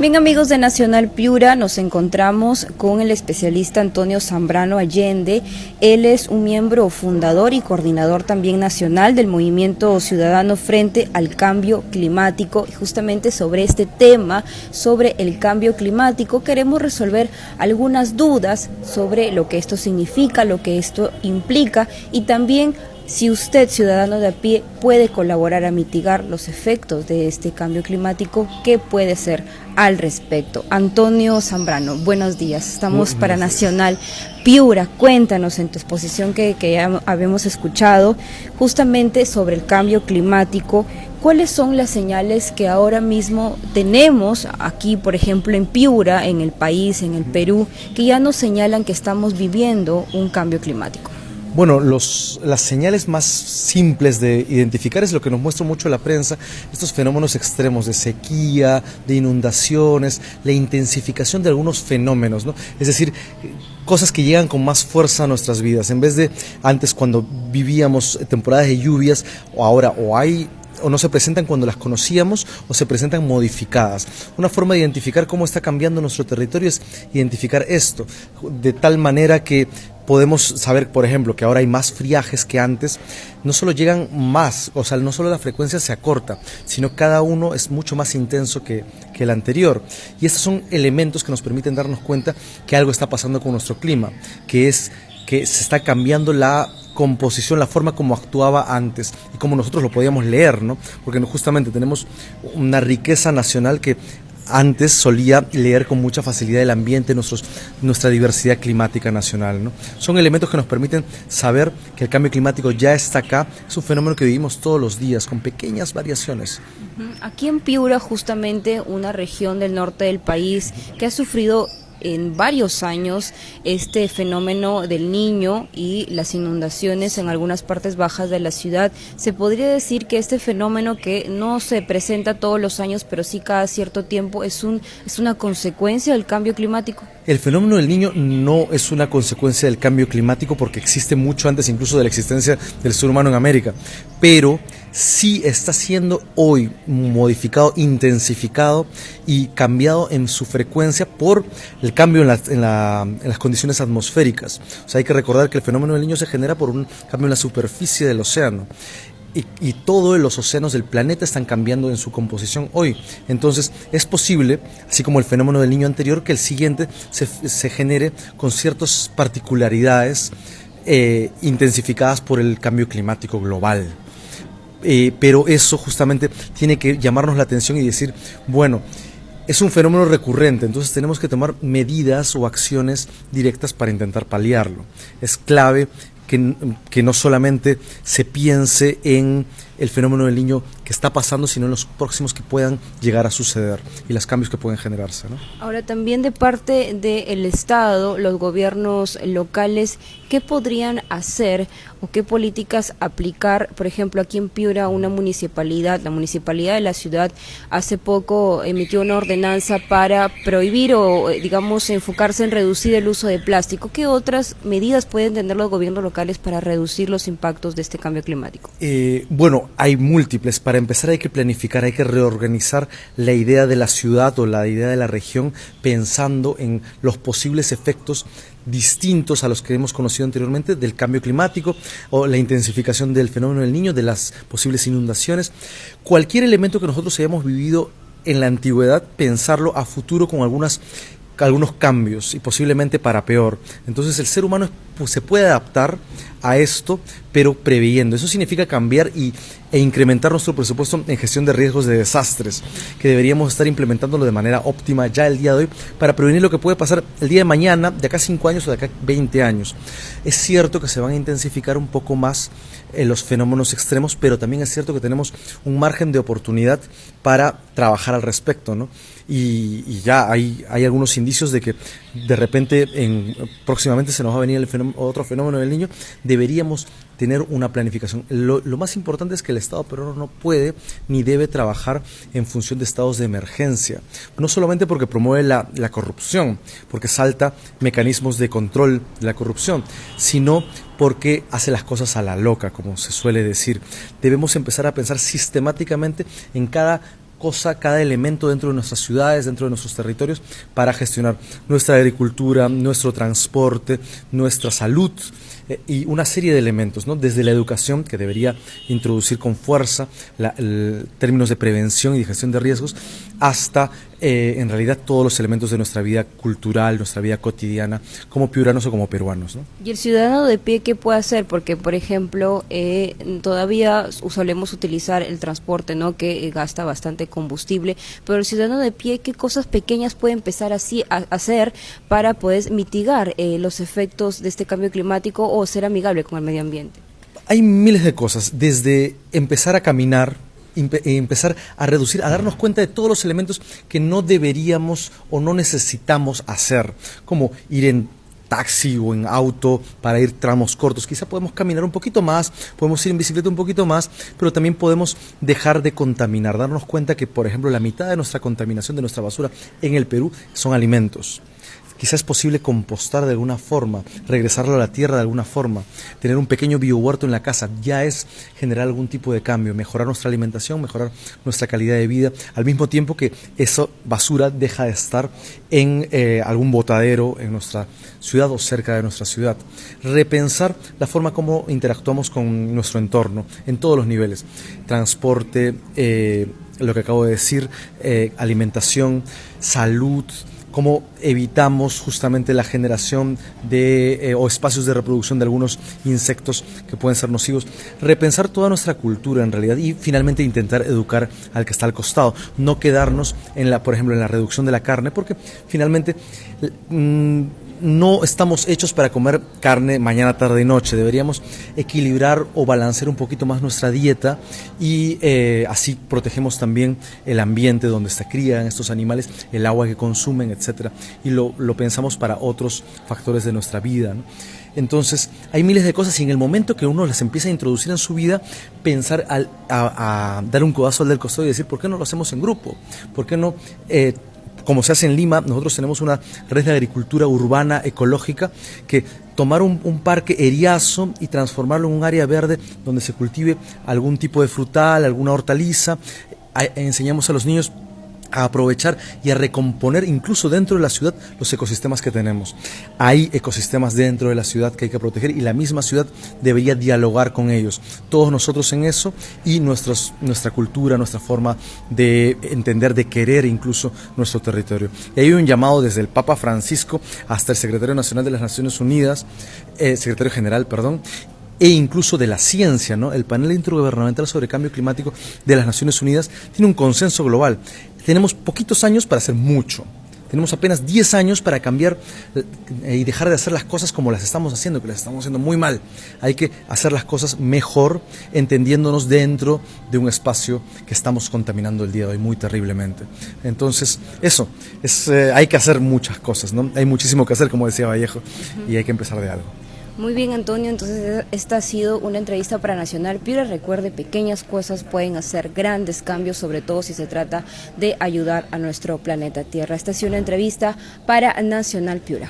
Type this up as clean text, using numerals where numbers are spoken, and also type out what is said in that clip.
Bien, amigos de Nacional Piura, nos encontramos con el especialista Antonio Zambrano Allende. Él es un miembro fundador y coordinador también nacional del Movimiento Ciudadano Frente al Cambio Climático. Y justamente sobre este tema, sobre el cambio climático, queremos resolver algunas dudas sobre lo que esto significa, lo que esto implica y también si usted, ciudadano de a pie, puede colaborar a mitigar los efectos de este cambio climático, ¿qué puede hacer al respecto? Antonio Zambrano, buenos días. Estamos para Nacional Piura. Cuéntanos en tu exposición que ya habíamos escuchado justamente sobre el cambio climático. ¿Cuáles son las señales que ahora mismo tenemos aquí, por ejemplo, en Piura, en el país, en el Perú, que ya nos señalan que estamos viviendo un cambio climático? Bueno, las señales más simples de identificar es lo que nos muestra mucho la prensa, estos fenómenos extremos de sequía, de inundaciones, la intensificación de algunos fenómenos, ¿no? Es decir, cosas que llegan con más fuerza a nuestras vidas. En vez de antes cuando vivíamos temporadas de lluvias, o ahora o no se presentan cuando las conocíamos o se presentan modificadas. Una forma de identificar cómo está cambiando nuestro territorio es identificar esto, de tal manera que podemos saber, por ejemplo, que ahora hay más friajes que antes. No solo llegan más, o sea, no solo la frecuencia se acorta, sino cada uno es mucho más intenso que el anterior. Y estos son elementos que nos permiten darnos cuenta que algo está pasando con nuestro clima, que es que se está cambiando la composición, la forma como actuaba antes y como nosotros lo podíamos leer, ¿no? Porque justamente tenemos una riqueza nacional que antes solía leer con mucha facilidad el ambiente, nuestra diversidad climática nacional, ¿no? Son elementos que nos permiten saber que el cambio climático ya está acá. Es un fenómeno que vivimos todos los días, con pequeñas variaciones. Aquí en Piura, justamente una región del norte del país que ha sufrido en varios años este fenómeno del Niño y las inundaciones en algunas partes bajas de la ciudad. Se podría decir que este fenómeno, que no se presenta todos los años, pero sí cada cierto tiempo, es una consecuencia del cambio climático. El fenómeno del Niño no es una consecuencia del cambio climático porque existe mucho antes incluso de la existencia del ser humano en América, pero sí está siendo hoy modificado, intensificado y cambiado en su frecuencia por el cambio en las condiciones atmosféricas. O sea, hay que recordar que el fenómeno del Niño se genera por un cambio en la superficie del océano. Y todos los océanos del planeta están cambiando en su composición hoy. Entonces es posible, así como el fenómeno del Niño anterior, que el siguiente se genere con ciertas particularidades intensificadas por el cambio climático global. Pero eso justamente tiene que llamarnos la atención y decir, bueno, es un fenómeno recurrente, entonces tenemos que tomar medidas o acciones directas para intentar paliarlo. Es clave que no solamente se piense en el fenómeno del Niño que está pasando, sino en los próximos que puedan llegar a suceder y los cambios que pueden generarse, ¿no? Ahora, también de parte del Estado, los gobiernos locales, ¿qué podrían hacer o qué políticas aplicar? Por ejemplo, aquí en Piura, la municipalidad de la ciudad, hace poco emitió una ordenanza para prohibir o, digamos, enfocarse en reducir el uso de plástico. ¿Qué otras medidas pueden tener los gobiernos locales para reducir los impactos de este cambio climático? Bueno, hay múltiples. Para empezar hay que planificar, hay que reorganizar la idea de la ciudad o la idea de la región pensando en los posibles efectos distintos a los que hemos conocido anteriormente del cambio climático o la intensificación del fenómeno del Niño, de las posibles inundaciones. Cualquier elemento que nosotros hayamos vivido en la antigüedad, pensarlo a futuro con algunos cambios y posiblemente para peor. Entonces el ser humano se puede adaptar a esto, pero previendo. Eso significa cambiar e incrementar nuestro presupuesto en gestión de riesgos de desastres, que deberíamos estar implementándolo de manera óptima ya el día de hoy para prevenir lo que puede pasar el día de mañana, de acá 5 años o de acá 20 años. Es cierto que se van a intensificar un poco más los fenómenos extremos, pero también es cierto que tenemos un margen de oportunidad para trabajar al respecto, ¿no? Y ya hay algunos indicios de que de repente próximamente se nos va a venir otro fenómeno del Niño. Deberíamos tener una planificación. Lo más importante es que el Estado peruano no puede ni debe trabajar en función de estados de emergencia, no solamente porque promueve la corrupción, porque salta mecanismos de control de la corrupción, sino porque hace las cosas a la loca, como se suele decir. Debemos empezar a pensar sistemáticamente en cada cosa, cada elemento dentro de nuestras ciudades, dentro de nuestros territorios, para gestionar nuestra agricultura, nuestro transporte, nuestra salud y una serie de elementos, ¿no? Desde la educación, que debería introducir con fuerza términos de prevención y de gestión de riesgos, hasta en realidad todos los elementos de nuestra vida cultural, nuestra vida cotidiana, como piuranos o como peruanos, ¿no? ¿Y el ciudadano de pie qué puede hacer? Porque, por ejemplo, todavía solemos utilizar el transporte, ¿no?, que gasta bastante combustible, pero el ciudadano de pie, ¿qué cosas pequeñas puede empezar así a hacer para poder mitigar los efectos de este cambio climático o ser amigable con el medio ambiente? Hay miles de cosas, desde empezar a caminar, empezar a reducir, a darnos cuenta de todos los elementos que no deberíamos o no necesitamos hacer, como ir en taxi o en auto para ir tramos cortos. Quizá podemos caminar un poquito más, podemos ir en bicicleta un poquito más, pero también podemos dejar de contaminar, darnos cuenta que, por ejemplo, la mitad de nuestra contaminación, de nuestra basura en el Perú son alimentos. Quizás es posible compostar de alguna forma, regresarlo a la tierra de alguna forma, tener un pequeño biohuerto en la casa, ya es generar algún tipo de cambio, mejorar nuestra alimentación, mejorar nuestra calidad de vida, al mismo tiempo que esa basura deja de estar en algún botadero en nuestra ciudad o cerca de nuestra ciudad. Repensar la forma como interactuamos con nuestro entorno en todos los niveles, transporte, lo que acabo de decir, alimentación, salud, cómo evitamos justamente la generación de o espacios de reproducción de algunos insectos que pueden ser nocivos, repensar toda nuestra cultura en realidad y finalmente intentar educar al que está al costado, no quedarnos por ejemplo, en la reducción de la carne, porque finalmente no estamos hechos para comer carne mañana, tarde y noche. Deberíamos equilibrar o balancear un poquito más nuestra dieta y así protegemos también el ambiente donde se crían estos animales, el agua que consumen, etcétera. Y lo pensamos para otros factores de nuestra vida, ¿no? Entonces, hay miles de cosas y en el momento que uno las empieza a introducir en su vida, pensar a dar un codazo al del costado y decir, ¿por qué no lo hacemos en grupo? ¿Por qué no como se hace en Lima? Nosotros tenemos una red de agricultura urbana ecológica que tomar un parque eriazo y transformarlo en un área verde donde se cultive algún tipo de frutal, alguna hortaliza. Enseñamos a los niños a aprovechar y a recomponer incluso dentro de la ciudad los ecosistemas que tenemos. Hay ecosistemas dentro de la ciudad que hay que proteger y la misma ciudad debería dialogar con ellos. Todos nosotros en eso y nuestra cultura, nuestra forma de entender, de querer incluso nuestro territorio. Y hay un llamado desde el Papa Francisco hasta el Secretario Nacional de las Naciones Unidas, Secretario General, perdón, e incluso de la ciencia, ¿no? El panel intergubernamental sobre cambio climático de las Naciones Unidas tiene un consenso global. Tenemos poquitos años para hacer mucho. Tenemos apenas 10 años para cambiar y dejar de hacer las cosas como las estamos haciendo, que las estamos haciendo muy mal. Hay que hacer las cosas mejor, entendiéndonos dentro de un espacio que estamos contaminando el día de hoy muy terriblemente. Entonces, eso, hay que hacer muchas cosas, ¿no? Hay muchísimo que hacer, como decía Vallejo, y hay que empezar de algo. Muy bien, Antonio, entonces esta ha sido una entrevista para Nacional Piura. Recuerde, pequeñas cosas pueden hacer grandes cambios, sobre todo si se trata de ayudar a nuestro planeta Tierra. Esta ha sido una entrevista para Nacional Piura.